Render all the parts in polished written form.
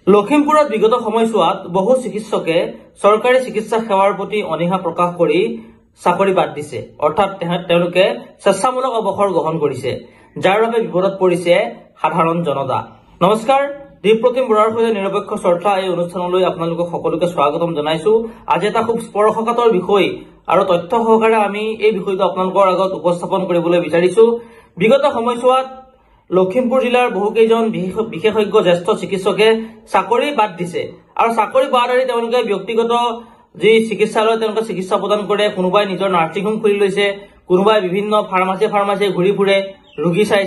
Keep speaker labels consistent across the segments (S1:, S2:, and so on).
S1: লখিমপুৰত বিগত সময়ছোৱাত বহু চিকিৎসকে চৰকাৰী চিকিৎসা সেৱাৰ প্ৰতি অনীহা প্ৰকাশ কৰি চাকৰি বাদ দিছে। অৰ্থাৎ তেওঁলোকে স্বেচ্ছামূলক অৱসৰ গ্ৰহণ কৰিছে, যাৰ বাবে বিপদত পৰিছে সাধাৰণ জনতা। নমস্কাৰ, দীপপ্ৰতিম বৰাৰ সৈতে নিৰপেক্ষ চৰ্চা এই অনুষ্ঠানলৈ আপোনালোকক সকলোকে স্বাগতম জনাইছো। আজি এটা খুব স্পৰ্শকাতৰ বিষয় আৰু তথ্য সহকাৰে আমি এই বিষয়টো আপোনালোকৰ আগত উপস্থাপন কৰিবলৈ বিচাৰিছো। বিগত সময়ছোৱাত লখিমপুৰ জিলাৰ বহুকেইজন বিশেষজ্ঞ জ্যেষ্ঠ চিকিৎসকে চাকৰি বাদ দিছে আৰু চাকৰি বাদ দি তেওঁলোকে ব্যক্তিগত যি চিকিৎসালয় তেওঁলোকে চিকিৎসা প্ৰদান কৰে। কোনোবাই নিজৰ নাৰ্ছিং হোম খুলি লৈছে, কোনোবাই বিভিন্ন ফাৰ্মাচী ঘূৰি ফুৰে ৰোগী চাই।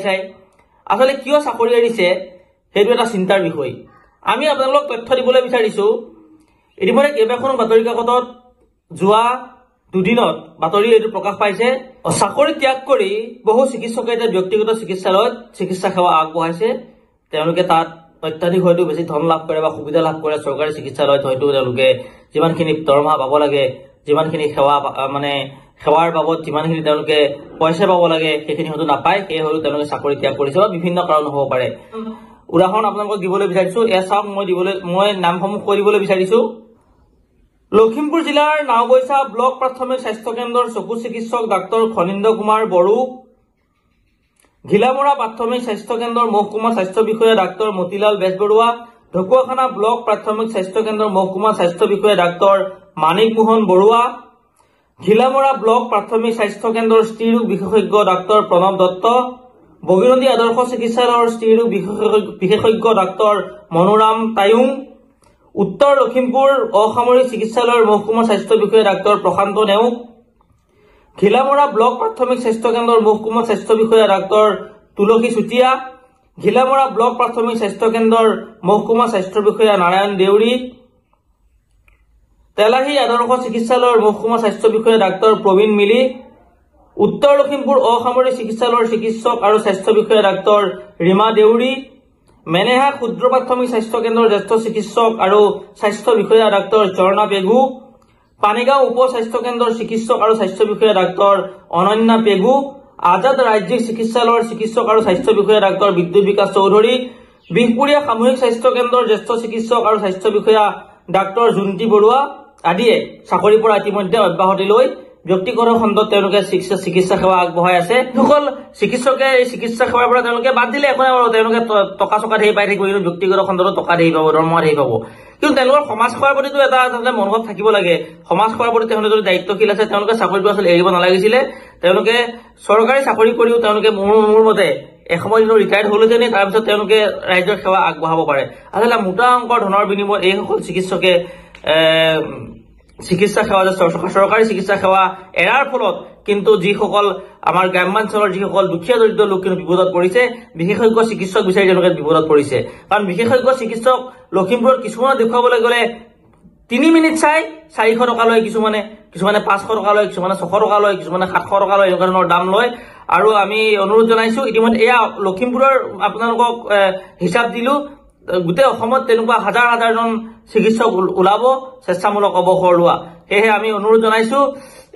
S1: আচলতে কিয় চাকৰি এৰিছে সেইটো এটা চিন্তাৰ বিষয়। আমি আপোনালোকক তথ্য দিবলৈ বিচাৰিছো। ইতিমধ্যে কেইবাখনো বাতৰি কাকতত যোৱা দুদিনত বাতৰি এইটো প্ৰকাশ পাইছে, চাকৰি ত্যাগ কৰি বহু চিকিৎসকে এতিয়া ব্যক্তিগত চিকিৎসালয়ত চিকিৎসা সেৱা আগবঢ়াইছে। তেওঁলোকে তাত অত্যাধিক হয়তো বেছি ধন লাভ কৰে বা সুবিধা লাভ কৰে। চৰকাৰী চিকিৎসালয়ত হয়তো তেওঁলোকে যিমানখিনি দৰমহা পাব লাগে, যিমানখিনি সেৱাৰ বাবদ যিমানখিনি তেওঁলোকে পইচা পাব লাগে সেইখিনি হয়তো নাপায়। সেয়ে হয়তো তেওঁলোকে চাকৰি ত্যাগ কৰিছে বা বিভিন্ন কাৰণ হ'ব পাৰে। উদাহৰণ আপোনালোকক দিবলৈ বিচাৰিছো। এয়া চাওক, মই নামসমূহ কৈ দিবলৈ বিচাৰিছো। লখিমপুৰ জিলাৰ নাওবৈচা ব্লক প্ৰাথমিক স্বাস্থ্য কেন্দ্ৰৰ চকু চিকিৎসক ডাক্তৰ খনীন্দ্ৰ কুমাৰ বড়ো, ঘিলামৰা প্ৰাথমিক স্বাস্থ্য কেন্দ্ৰৰ মহকুমা স্বাস্থ্য বিষয়া ডাক্তৰ মতিলাল বেজবৰুৱা, ঢকুৱাখানা ব্লক প্ৰাথমিক স্বাস্থ্য কেন্দ্ৰৰ মহকুমা স্বাস্থ্য বিষয়া ডাক্তৰ মানিক মোহন বৰুৱা, ঘিলামৰা ব্লক প্ৰাথমিক স্বাস্থ্য কেন্দ্ৰৰ স্ত্ৰীৰোগ বিশেষজ্ঞ ডাক্তৰ প্ৰণৱ দত্ত, বগীনদী আদৰ্শ চিকিৎসালয়ৰ স্ত্ৰীৰোগ বিশেষজ্ঞ ডাক্তৰ মনোৰাম তায়ুং, উত্তৰ লখিমপুৰ অসামৰিক চিকিৎসালয়ৰ মহকুমা স্বাস্থ্য বিষয়া ডাক্তৰ প্ৰশান্ত নেওগ, ঘিলামৰা ব্লক প্ৰাথমিক স্বাস্থ্য কেন্দ্ৰৰ মহকুমা স্বাস্থ্য বিষয়া ডাক্তৰ তুলসী চুতীয়া, ঘিলামৰা ব্লক প্ৰাথমিক স্বাস্থ্য কেন্দ্ৰৰ মহকুমা স্বাস্থ্য বিষয়া নাৰায়ণ দেউৰী, তেলাহী আদৰ্শ চিকিৎসালয়ৰ মহকুমা স্বাস্থ্য বিষয়া ডাক্তৰ প্ৰবীণ মিলি, উত্তৰ লখিমপুৰ অসামৰিক চিকিৎসালয়ৰ চিকিৎসক আৰু স্বাস্থ্য বিষয়া ডাক্তৰ ৰীমা দেউৰী, মেনেহা ক্ষুদ্ৰ প্ৰাথমিক স্বাস্থ্য কেন্দ্ৰৰ জ্যেষ্ঠ চিকিৎসক আৰু স্বাস্থ্য বিষয়া ডাক্তৰ ঝৰ্ণা পেগু, পানীগাঁও উপ স্বাস্থ্য কেন্দ্ৰৰ চিকিৎসক আৰু স্বাস্থ্য বিষয়া ডাক্তৰ অনন্যা পেগু, আজাদ ৰাজ্যিক চিকিৎসালয়ৰ চিকিৎসক আৰু স্বাস্থ্য বিষয়া ডাক্তৰ বিদ্যুৎ বিকাশ চৌধুৰী, বিহপুৰীয়া সামূহিক স্বাস্থ্য কেন্দ্ৰৰ জ্যেষ্ঠ চিকিৎসক আৰু স্বাস্থ্য বিষয়া ডাক্তৰ জুন্তি বৰুৱা আদিয়ে চাকৰিৰ পৰা ইতিমধ্যে অব্যাহতি লৈ ব্যক্তিগত খণ্ডত তেওঁলোকে চিকিৎসা সেৱা আগবঢ়াই আছে। যিসকল চিকিৎসকে এই চিকিৎসা সেৱাৰ পৰা তেওঁলোকে বাদ দিলে একো নাই বাৰু, তেওঁলোকে টকা ধেৰ পাই থাকিব, কিন্তু ব্যক্তিগত খণ্ডত টকা ধেৰ পাব, দৰমহা ধেৰ পাব। কিন্তু তেওঁলোকৰ সমাজ সেৱাৰ প্ৰতিটো এটা মনোভাৱ থাকিব লাগে। সমাজ সেৱাৰ প্ৰতি তেওঁলোকে যদি দায়িত্বশীল আছে, তেওঁলোকে চাকৰিটো আচলতে এৰিব নালাগিছিলে। তেওঁলোকে চৰকাৰী চাকৰি কৰিও তেওঁলোকে মোৰ মতে এসময় দিনৰ ৰিটায়াৰ্ড হলহেঁতেনে, তাৰপিছত তেওঁলোকে ৰাইজৰ সেৱা আগবঢ়াব পাৰে। আচলতে মোটা অংকৰ ধনৰ বিনিময়ত এইসকল চিকিৎসকে চিকিৎসা সেৱা চৰকাৰী চিকিৎসা সেৱা এৰাৰ ফলত কিন্তু যিসকল আমাৰ গ্ৰাম্যাঞ্চলৰ যিসকল দুখীয়া দৰিদ্ৰ লোক কিন্তু বিপদত পৰিছে, বিশেষজ্ঞ চিকিৎসক বিচাৰি তেওঁলোকে বিপদত পৰিছে। কাৰণ বিশেষজ্ঞ চিকিৎসক লখিমপুৰত কিছুমানে দেখুৱাবলৈ গ'লে 3 মিনিট চাই 400 টকা লয়, কিছুমানে 500 টকা লয়, কিছুমানে 600 টকা লয়, কিছুমানে 700 টকা লয়, এনেকুৱা ধৰণৰ দাম লয়। আৰু আমি অনুৰোধ জনাইছো, ইতিমধ্যে এয়া লখিমপুৰৰ আপোনালোকক হিচাপ দিলো, গোটেই অসমত তেনেকুৱা হাজাৰজন চিকিৎসক ওলাব স্বেচ্ছামূলক অৱসৰ লোৱা। সেয়েহে আমি অনুৰোধ জনাইছো,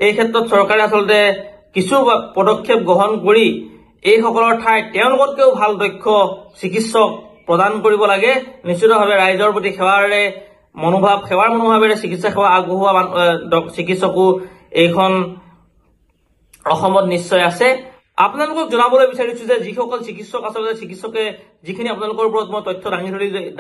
S1: এই ক্ষেত্ৰত চৰকাৰে আচলতে কিছু পদক্ষেপ গ্ৰহণ কৰি এইসকলৰ ঠাইত তেওঁলোকতকৈও ভাল দক্ষ চিকিৎসক প্ৰদান কৰিব লাগে। নিশ্চিতভাৱে ৰাইজৰ প্ৰতি সেৱাৰ মনোভাৱেৰে চিকিৎসা সেৱা আগবঢ়োৱা চিকিৎসকো এইখন অসমত নিশ্চয় আছে। আপোনালোকক জনাবলৈ বিচাৰিছো যে যিসকল চিকিৎসক আচলতে চিকিৎসকে যিখিনি আপোনালোকৰ ওপৰত মই তথ্য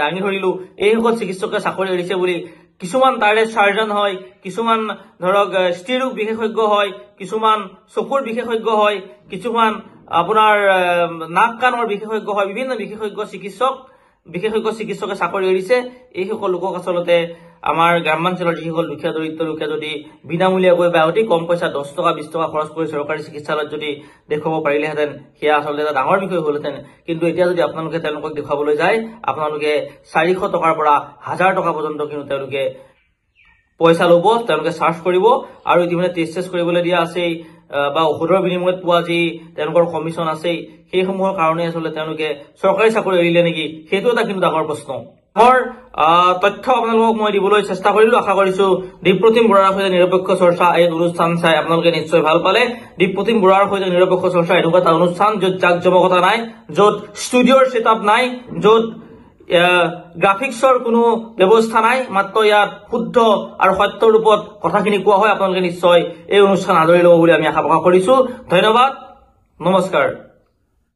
S1: দাঙি ধৰিলো, এইসকল চিকিৎসকে চাকৰি এৰিছে বুলি। কিছুমান তাৰে চাৰ্জন হয়, কিছুমান ধৰক স্ত্ৰীৰোগ বিশেষজ্ঞ হয়, কিছুমান চকুৰ বিশেষজ্ঞ হয়, কিছুমান আপোনাৰ নাক কাণৰ বিশেষজ্ঞ হয়, বিভিন্ন বিশেষজ্ঞ চিকিৎসকে চাকৰি এৰিছে। এইসকল লোকক আচলতে আমাৰ গ্ৰাম্যাঞ্চলৰ যিসকল দুখীয়া দৰিদ্ৰ লোকে যদি বিনামূলীয়াকৈ বা অতি কম পইচা 10 টকা 20 টকা খৰচ কৰি চৰকাৰী চিকিৎসালয়ত যদি দেখুৱাব পাৰিলেহেঁতেন, সেয়া আচলতে এটা ডাঙৰ বিষয় হ'লহেঁতেন। কিন্তু এতিয়া যদি আপোনালোকে তেওঁলোকক দেখুৱাবলৈ যায়, আপোনালোকে 400 টকাৰ পৰা 1000 টকা পৰ্যন্ত কিন্তু তেওঁলোকে পইচা ল'ব, তেওঁলোকে চাৰ্জ কৰিব। আৰু ইতিমধ্যে টেষ্ট কৰিবলৈ দিয়া আছেই বা ঔষধৰ বিনিময়ত পোৱা যি তেওঁলোকৰ কমিশ্যন আছেই, সেইসমূহৰ কাৰণে আচলতে তেওঁলোকে চৰকাৰী চাকৰি এৰিলে নেকি, সেইটো এটা কিন্তু ডাঙৰ প্ৰশ্ন। তথ্য আপোনালোকক মই দিবলৈ চেষ্টা কৰিলো। আশা কৰিছো দীপপ্ৰতিম বৰাৰ সৈতে নিৰপেক্ষ চৰ্চা এই অনুষ্ঠান চাই আপোনালোকে নিশ্চয় ভাল পালে। দীপপ্ৰতিম বৰাৰ সৈতে নিৰপেক্ষ চৰ্চা এনেকুৱা এটা অনুষ্ঠান য'ত জাক জমকতা নাই, য'ত ষ্টুডিঅ'ৰ ছেটআপ নাই, য'ত গ্ৰাফিক্সৰ কোনো ব্যৱস্থা নাই, মাত্ৰ ইয়াত শুদ্ধ আৰু সত্য ৰূপত কথাখিনি কোৱা হয়। আপোনালোকে নিশ্চয় এই অনুষ্ঠান আদৰি ল'ব বুলি আমি আশা প্ৰকাশ কৰিছো। ধন্যবাদ, নমস্কাৰ।